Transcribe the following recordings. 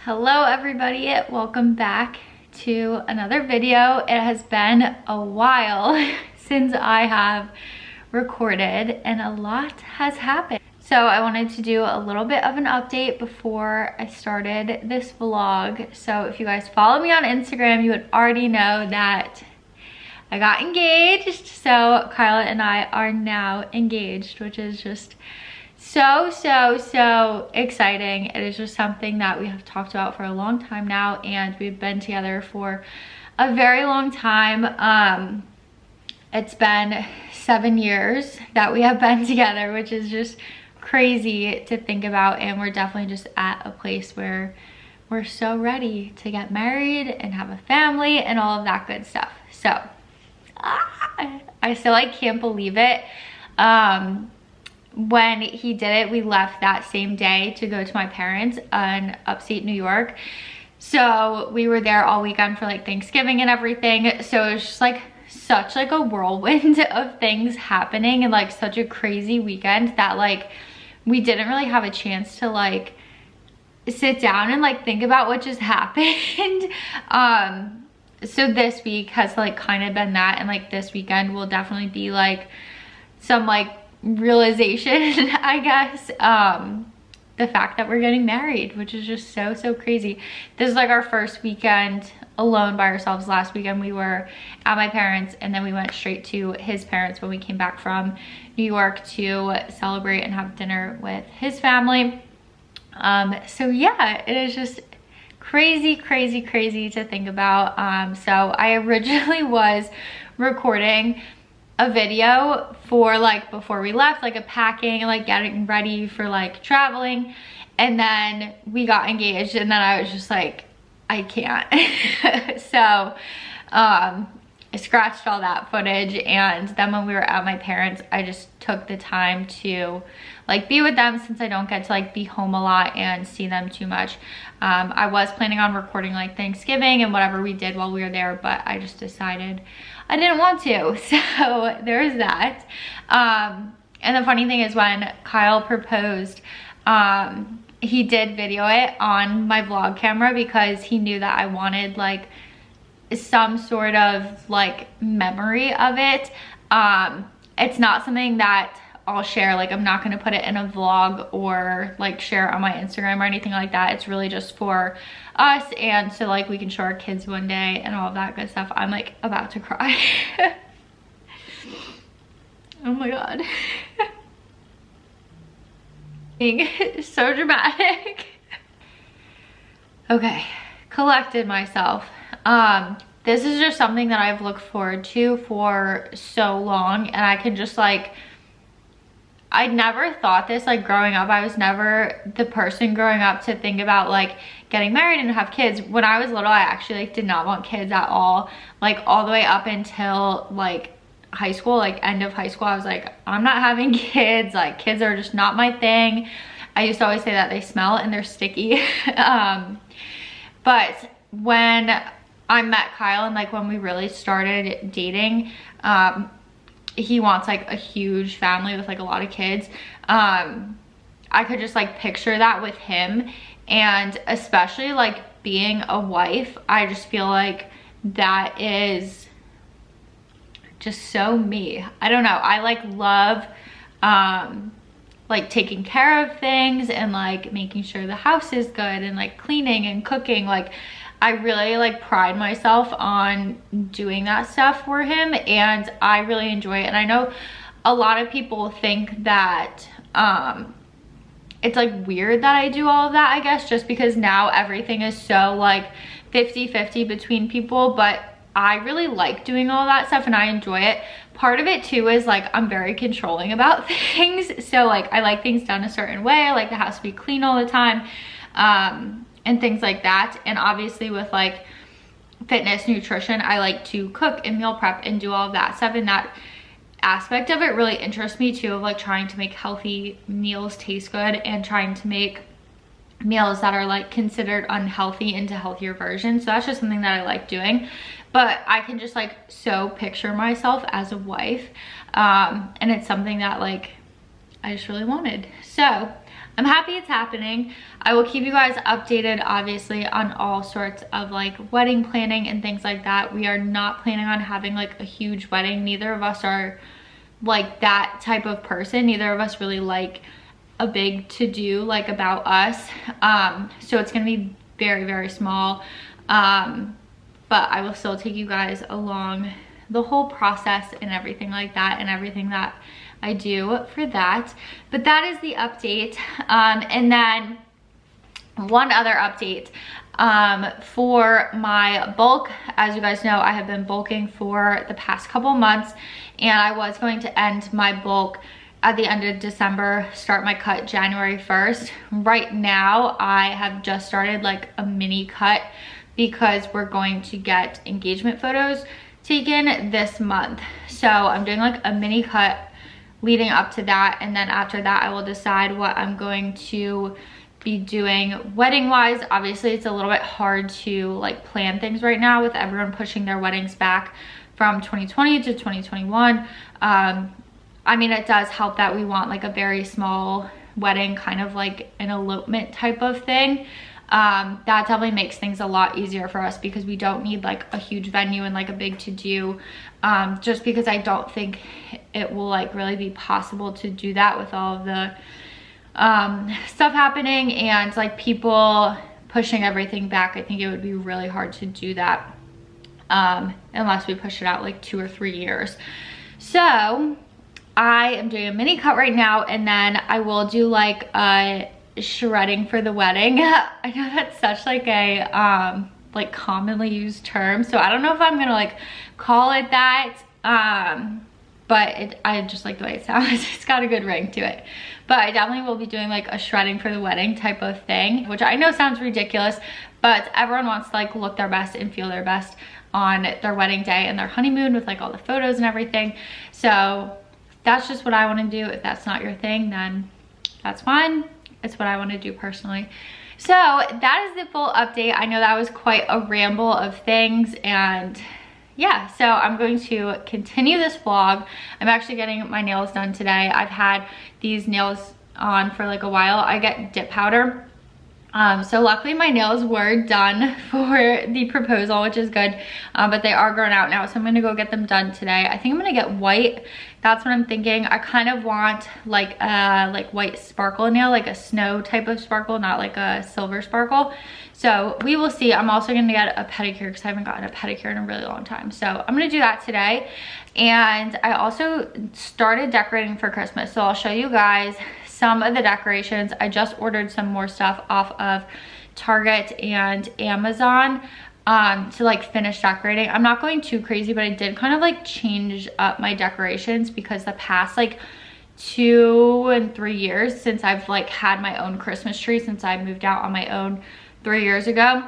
Hello everybody, welcome back to another video. It has been a while since I have recorded and a lot has happened. So I wanted to do a little bit of an update before I started this vlog. So if you guys follow me on Instagram, you would already know that I got engaged. So Kyla and I are now engaged, which is just so exciting. It is just something that we have talked about for a long time now, and we've been together for a very long time. It's been 7 years that we have been together, which is just crazy to think about, and we're definitely just at a place where we're so ready to get married and have a family and all of that good stuff. So I still can't believe it. When he did it, we left that same day to go to my parents in upstate New York. So we were there all weekend for Thanksgiving and everything. So it was just such a whirlwind of things happening, and such a crazy weekend that we didn't really have a chance to sit down and think about what just happened. So this week has kind of been that, and this weekend will definitely be some realization, I guess. The fact that we're getting married, which is just so crazy. This is our first weekend alone by ourselves. Last weekend we were at my parents, and then we went straight to his parents when we came back from New York to celebrate and have dinner with his family. So yeah, it is just crazy to think about. So I originally was recording a video for before we left, a packing and getting ready for traveling, and then we got engaged, and then I was just I can't. So I scratched all that footage, and then when we were at my parents, I just took the time to be with them, since I don't get to be home a lot and see them too much. I was planning on recording Thanksgiving and whatever we did while we were there, but I just decided I didn't want to. So there's that. And the funny thing is, when Kyle proposed, he did video it on my vlog camera because he knew that I wanted some sort of memory of it. It's not something that I'll share. I'm not gonna put it in a vlog or share it on my Instagram or anything like that. It's really just for us, and so we can show our kids one day and all of that good stuff. I'm about to cry. Oh my god. Being so dramatic. Okay, collected myself. This is just something that I've looked forward to for so long, and I can just I never thought this growing up. I was never the person growing up to think about getting married and have kids. When I was little, I actually did not want kids at all. All the way up until high school, end of high school, I was I'm not having kids. Kids are just not my thing. I used to always say that they smell and they're sticky. But when I met Kyle, and when we really started dating, he wants a huge family with a lot of kids. I could just picture that with him, and especially being a wife, I just feel that is just so me. I don't know, I love taking care of things and making sure the house is good and cleaning and cooking. I really pride myself on doing that stuff for him, and I really enjoy it. And I know a lot of people think that it's weird that I do all of that, I guess, just because now everything is so 50-50 between people, but I really like doing all that stuff and I enjoy it. Part of it too is I'm very controlling about things, so I like things done a certain way. I like the house to be clean all the time, and things like that. And obviously with fitness, nutrition, I like to cook and meal prep and do all of that stuff, and that aspect of it really interests me too, of trying to make healthy meals taste good and trying to make meals that are considered unhealthy into healthier versions. So that's just something that I like doing. But I can just so picture myself as a wife, and it's something that I just really wanted. So I'm happy it's happening. I will keep you guys updated, obviously, on all sorts of like wedding planning and things like that. We are not planning on having like a huge wedding. Neither of us are like that type of person. Neither of us really like a big to-do like about us. So it's gonna be very, very small. But I will still take you guys along the whole process and everything like that, and everything that I do for that. But that is the update. And then one other update for my bulk. As you guys know, I have been bulking for the past couple months, and I was going to end my bulk at the end of December, start my cut January 1st. Right now, I have just started like a mini cut because we're going to get engagement photos taken this month. So I'm doing like a mini cut leading up to that, and then after that I will decide what I'm going to be doing wedding wise. Obviously it's a little bit hard to like plan things right now with everyone pushing their weddings back from 2020 to 2021. I mean, it does help that we want like a very small wedding, kind of like an elopement type of thing. That definitely makes things a lot easier for us because we don't need like a huge venue and like a big to-do, just because I don't think it will like really be possible to do that with all of the stuff happening and like people pushing everything back. I think it would be really hard to do that unless we push it out like 2 or 3 years. So I am doing a mini cut right now, and then I will do like a shredding for the wedding. I know that's such like a like commonly used term, so I don't know if I'm gonna like call it that, but I just like the way it sounds. It's got a good ring to it. But I definitely will be doing like a shredding for the wedding type of thing, which I know sounds ridiculous, but everyone wants to like look their best and feel their best on their wedding day and their honeymoon with like all the photos and everything. So that's just what I want to do. If that's not your thing, then that's fine. It's what I want to do personally. So that is the full update. I know that was quite a ramble of things, and yeah, so I'm going to continue this vlog. I'm actually getting my nails done today. I've had these nails on for like a while. I get dip powder. So luckily my nails were done for the proposal, which is good, but they are grown out now, so I'm gonna go get them done today. I think I'm gonna get white. That's what I'm thinking. I kind of want like a white sparkle nail, like a snow type of sparkle, not like a silver sparkle. So we will see. I'm also gonna get a pedicure because I haven't gotten a pedicure in a really long time. So I'm gonna do that today. And I also started decorating for Christmas, so I'll show you guys some of the decorations. I just ordered some more stuff off of Target and Amazon to like finish decorating. I'm not going too crazy, but I did kind of like change up my decorations because the past like 2 and 3 years since I've like had my own Christmas tree, since I moved out on my own 3 years ago,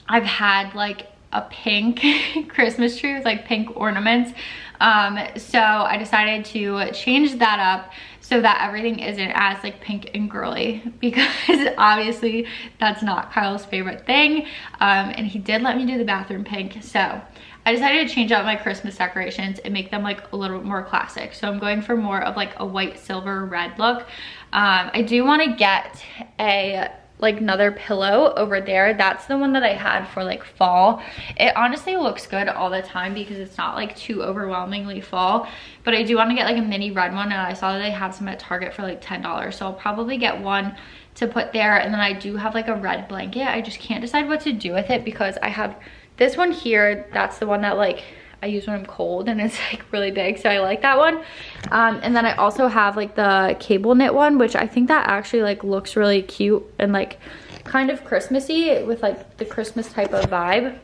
I've had like a pink Christmas tree with like pink ornaments. So I decided to change that up so that everything isn't as like pink and girly, because obviously that's not Kyle's favorite thing. And he did let me do the bathroom pink. So I decided to change out my Christmas decorations and make them like a little bit more classic. So I'm going for more of like a white, silver, red look. I do want to get a like another pillow over there. That's the one that I had for like fall. It honestly looks good all the time because it's not like too overwhelmingly fall, but I do want to get like a mini red one, and I saw that they had some at Target for like $10, so I'll probably get one to put there. And then I do have like a red blanket. I just can't decide what to do with it because I have this one here. That's the one that like I use when I'm cold, and it's like really big, so I like that one. And then I also have like the cable knit one, which I think that actually like looks really cute and like kind of Christmassy with like the Christmas type of vibe.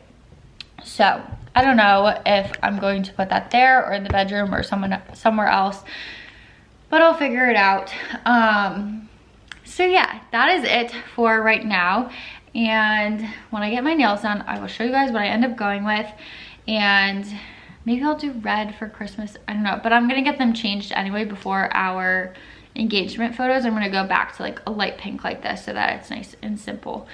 So I don't know if I'm going to put that there or in the bedroom or somewhere else, but I'll figure it out. So yeah, that is it for right now. And when I get my nails done, I will show you guys what I end up going with. And maybe I'll do red for Christmas. I don't know, but I'm gonna get them changed anyway before our engagement photos. I'm gonna go back to like a light pink like this so that it's nice and simple.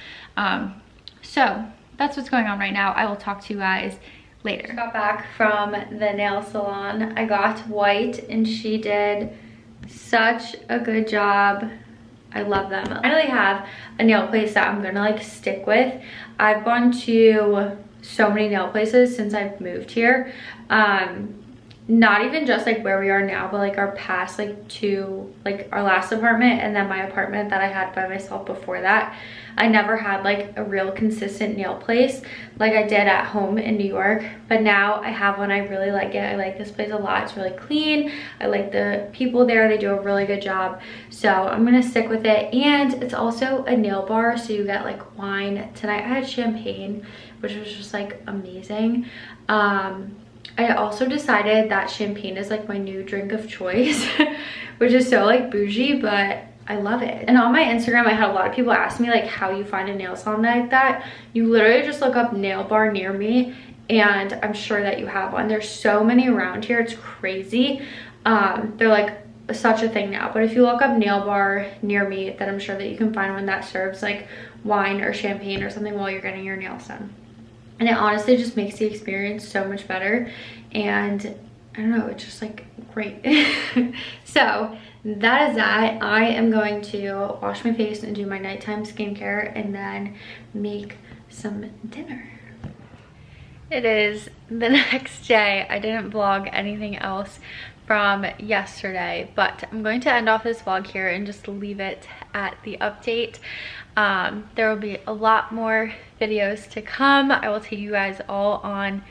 So that's what's going on right now. I will talk to you guys later. Got back from the nail salon. I got white, and she did such a good job I love them. I really have a nail place that I'm gonna like stick with. I've gone to so many nail places since I've moved here. Not even just like where we are now, but like our past, like to like our last apartment and then my apartment that I had by myself before that. I never had like a real consistent nail place like I did at home in New York, but now I have one. I really like it. I like this place a lot. It's really clean. I like the people there. They do a really good job. So I'm gonna stick with it. And it's also a nail bar, so you get like wine. Tonight I had champagne, which was just like amazing. I also decided that champagne is like my new drink of choice, which is so like bougie, but I love it. And on my Instagram, I had a lot of people ask me like how you find a nail salon like that. You literally just look up nail bar near me and I'm sure that you have one. There's so many around here, it's crazy. They're like such a thing now, but if you look up nail bar near me, then I'm sure that you can find one that serves like wine or champagne or something while you're getting your nails done. And it honestly just makes the experience so much better. And I don't know, it's just like great. So that is that. I am going to wash my face and do my nighttime skincare and then make some dinner. It is the next day. I didn't vlog anything else from yesterday, but I'm going to end off this vlog here and just leave it at the update. There will be a lot more videos to come. I will take you guys all on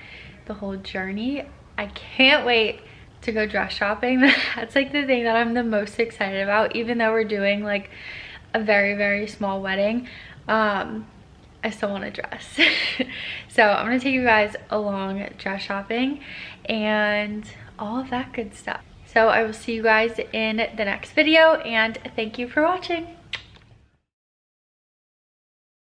the whole journey. I can't wait to go dress shopping. That's like the thing that I'm the most excited about, even though we're doing like a very, very small wedding. I still want to dress. So I'm gonna take you guys along dress shopping and all of that good stuff. So I will see you guys in the next video, and thank you for watching.